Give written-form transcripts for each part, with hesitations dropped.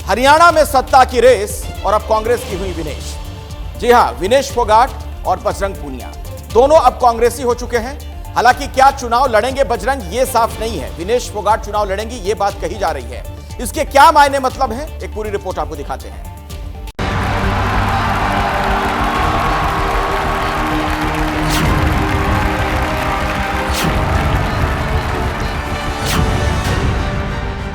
हरियाणा में सत्ता की रेस और अब कांग्रेस की हुई विनेश। जी हां, विनेश फोगाट और बजरंग पूनिया दोनों अब कांग्रेसी हो चुके हैं। हालांकि क्या चुनाव लड़ेंगे बजरंग, ये साफ नहीं है। विनेश फोगाट चुनाव लड़ेंगी, ये बात कही जा रही है। इसके क्या मायने मतलब हैं, एक पूरी रिपोर्ट आपको दिखाते हैं।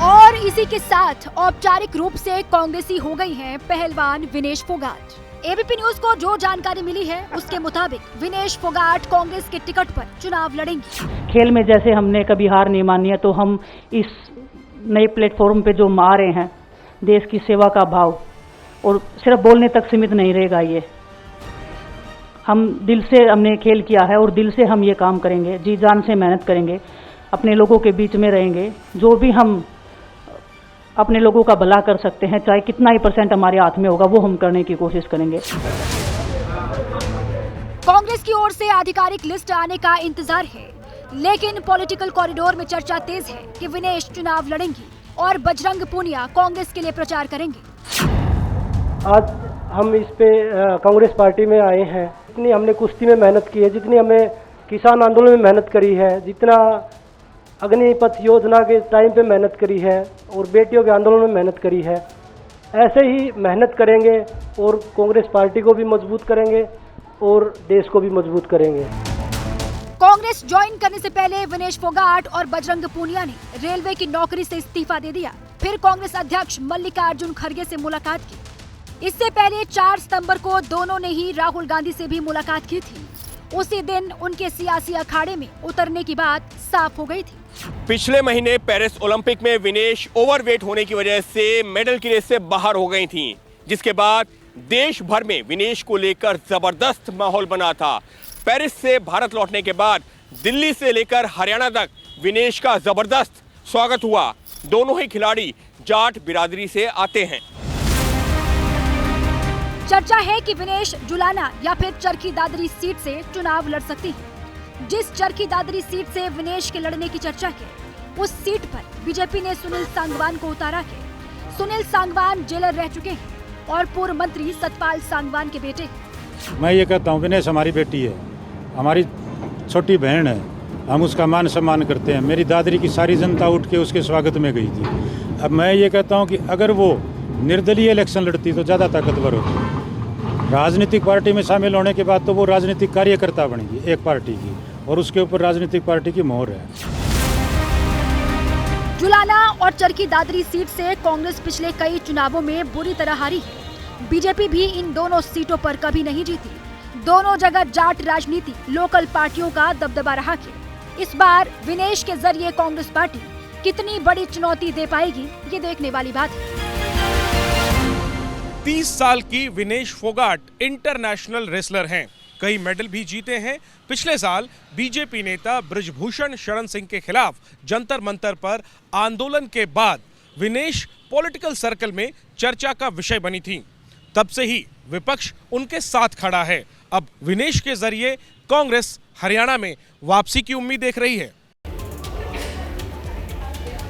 और इसी के साथ औपचारिक रूप से कांग्रेसी हो गई हैं पहलवान विनेश फोगाट। एबीपी न्यूज को जो जानकारी मिली है उसके मुताबिक विनेश फोगाट कांग्रेस के टिकट पर चुनाव लड़ेंगी। खेल में जैसे हमने कभी हार नहीं मानी है, तो हम इस नए प्लेटफॉर्म पे जो आ रहे हैं, देश की सेवा का भाव और सिर्फ बोलने तक सीमित नहीं रहेगा। ये हम दिल से हमने खेल किया है और दिल से हम ये काम करेंगे, जी जान से मेहनत करेंगे, अपने लोगों के बीच में रहेंगे। जो भी हम अपने लोगों का भला कर सकते हैं, चाहे कितना ही % हमारे हाथ में होगा, वो हम करने की कोशिश करेंगे। कांग्रेस की ओर से आधिकारिक लिस्ट आने का इंतजार है, लेकिन पॉलिटिकल कॉरिडोर में चर्चा तेज है कि विनेश चुनाव लड़ेंगी और बजरंग पूनिया कांग्रेस के लिए प्रचार करेंगे। आज हम इस पे कांग्रेस पार्टी में आए हैं। जितनी हमने कुश्ती में मेहनत की है, जितनी हमें किसान आंदोलन में मेहनत करी है, जितना अग्निपथ योजना के टाइम पे मेहनत करी है और बेटियों के आंदोलन में मेहनत करी है, ऐसे ही मेहनत करेंगे और कांग्रेस पार्टी को भी मजबूत करेंगे और देश को भी मजबूत करेंगे। कांग्रेस ज्वाइन करने से पहले विनेश फोगाट और बजरंग पूनिया ने रेलवे की नौकरी से इस्तीफा दे दिया। फिर कांग्रेस अध्यक्ष मल्लिकार्जुन खड़गे से मुलाकात की। इससे पहले 4 सितंबर को दोनों ने ही राहुल गांधी से भी मुलाकात की थी। उसी दिन उनके सियासी अखाड़े में उतरने की बात साफ हो गई थी। पिछले महीने पेरिस ओलंपिक में विनेश ओवरवेट होने की वजह से मेडल की रेस से बाहर हो गई थीं, जिसके बाद देश भर में विनेश को लेकर जबरदस्त माहौल बना था। पेरिस से भारत लौटने के बाद दिल्ली से लेकर हरियाणा तक विनेश का जबरदस्त स्वागत हुआ। दोनों ही खिलाड़ी जाट बिरादरी से आते हैं। चर्चा है कि विनेश जुलाना या फिर चरखी दादरी सीट से चुनाव लड़ सकती है। जिस चरखी दादरी सीट से विनेश के लड़ने की चर्चा है, उस सीट पर बीजेपी ने सुनील सांगवान को उतारा है। सुनील सांगवान जेलर रह चुके हैं और पूर्व मंत्री सतपाल सांगवान के बेटे हैं। मैं ये कहता हूँ, विनेश हमारी बेटी है, हमारी छोटी बहन है, हम उसका मान सम्मान करते हैं। मेरी दादरी की सारी जनता उठ के उसके स्वागत में गई थी। अब मैं ये कहता हूँ कि अगर वो निर्दलीय इलेक्शन लड़ती तो ज़्यादा ताकतवर होती। राजनीतिक पार्टी में शामिल होने के बाद तो वो राजनीतिक कार्यकर्ता बनेगी एक पार्टी की, और उसके ऊपर राजनीतिक पार्टी की मोहर है। जुलाना और चरखी दादरी सीट से कांग्रेस पिछले कई चुनावों में बुरी तरह हारी है। बीजेपी भी इन दोनों सीटों पर कभी नहीं जीती। दोनों जगह जाट राजनीति, लोकल पार्टियों का दबदबा रहा है। इस बार विनेश के जरिए कांग्रेस पार्टी कितनी बड़ी चुनौती दे पाएगी, ये देखने वाली बात है। 30 साल की विनेश फोगाट इंटरनेशनल रेसलर हैं, कई मेडल भी जीते हैं। पिछले साल बीजेपी नेता बृजभूषण शरण सिंह के खिलाफ जंतर मंतर पर आंदोलन के बाद विनेश पॉलिटिकल सर्कल में चर्चा का विषय बनी थी। तब से ही विपक्ष उनके साथ खड़ा है। अब विनेश के जरिए कांग्रेस हरियाणा में वापसी की उम्मीद देख रही है।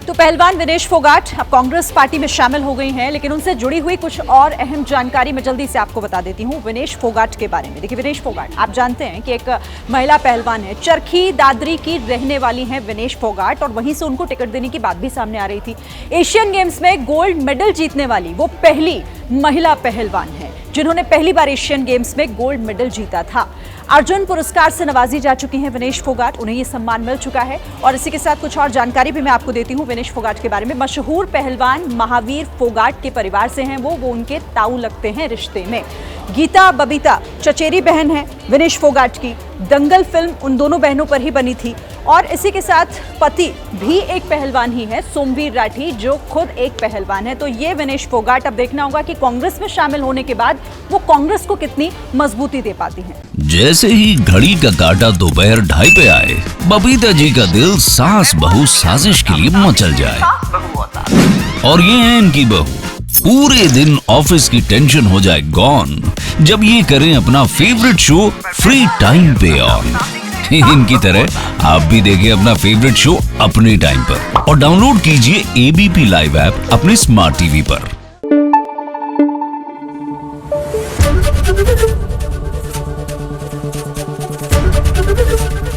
तो पहलवान विनेश फोगाट अब कांग्रेस पार्टी में शामिल हो गई हैं, लेकिन उनसे जुड़ी हुई कुछ और अहम जानकारी मैं जल्दी से आपको बता देती हूं विनेश फोगाट के बारे में। देखिए, विनेश फोगाट आप जानते हैं कि एक महिला पहलवान है, चरखी दादरी की रहने वाली हैं विनेश फोगाट, और वहीं से उनको टिकट देने की बात भी सामने आ रही थी। एशियन गेम्स में गोल्ड मेडल जीतने वाली वो पहली महिला पहलवान है जिन्होंने पहली बार एशियन गेम्स में गोल्ड मेडल जीता था। अर्जुन पुरस्कार से नवाजी जा चुकी हैं विनेश फोगाट, उन्हें ये सम्मान मिल चुका है। और इसी के साथ कुछ और जानकारी भी मैं आपको देती हूँ विनेश फोगाट के बारे में। मशहूर पहलवान महावीर फोगाट के परिवार से हैं वो उनके ताऊ लगते हैं रिश्ते में। गीता बबीता चचेरी बहन है विनेश फोगाट की। दंगल फिल्म उन दोनों बहनों पर ही बनी थी। और इसी के साथ पति भी एक पहलवान ही है, सोमवीर राठी, जो खुद एक पहलवान है। तो ये विनेश फोगाट, अब देखना होगा कि कांग्रेस में शामिल होने के बाद वो कांग्रेस को कितनी मजबूती दे पाती हैं। जैसे ही घड़ी का काटा दोपहर 2:30 पे आए, बबीता जी का दिल सास बहू साजिश के लिए मचल जाए। और ये है इनकी बहू, पूरे दिन ऑफिस की टेंशन हो जाए गॉन जब ये करें अपना फेवरेट शो फ्री टाइम पे ऑन। इनकी तरह आप भी देखिए अपना फेवरेट शो अपने टाइम पर और डाउनलोड कीजिए एबीपी लाइव ऐप अपने स्मार्ट टीवी पर।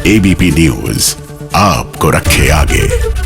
एबीपी न्यूज आपको रखे आगे।